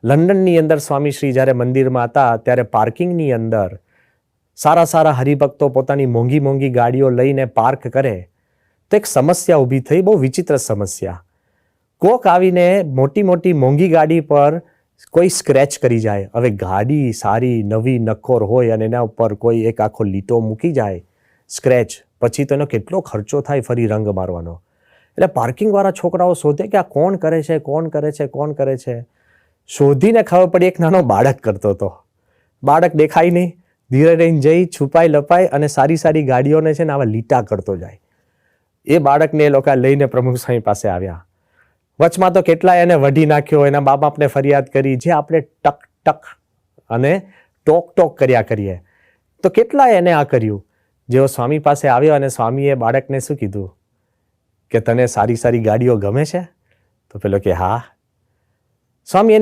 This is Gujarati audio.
લંડનની અંદર સ્વામીશ્રી જ્યારે મંદિરમાં હતા ત્યારે પાર્કિંગની અંદર સારા સારા હરિભક્તો પોતાની મોંઘી મોંઘી ગાડીઓ લઈને પાર્ક કરે તો એક સમસ્યા ઊભી થઈ, બહુ વિચિત્ર સમસ્યા. કોક આવીને મોટી મોટી મોંઘી ગાડી પર કોઈ સ્ક્રેચ કરી જાય. હવે ગાડી સારી નવી નક્કોર હોય અને એના ઉપર કોઈ એક આખો લીટો મૂકી જાય સ્ક્રેચ, પછી તો એનો કેટલો ખર્ચો થાય ફરી રંગ મારવાનો. એટલે પાર્કિંગવાળા છોકરાઓ શોધે કે આ કોણ કરે છે, કોણ કરે છે, કોણ કરે છે. શોધીને ખબર પડી એક નાનો બાળક કરતો હતો. બાળક દેખાય નહીં, ધીરે રહીને જઈ છુપાઈ લપાઈ અને સારી સારી ગાડીઓને છે ને આવા લીટા કરતો જાય. એ બાળકને એ લોકો લઈને પ્રમુખ સ્વામી પાસે આવ્યા. વચમાં તો કેટલાય એને વઢી નાખ્યો, એના મા બાપને ફરિયાદ કરી, જે આપણે ટક ટક અને ટોક ટોક કર્યા કરીએ તો કેટલાય એને આ કર્યું. જેવો સ્વામી પાસે આવ્યો અને સ્વામીએ બાળકને શું કીધું કે તને સારી સારી ગાડીઓ ગમે છે? તો પેલો કે હા. સ્વામી એને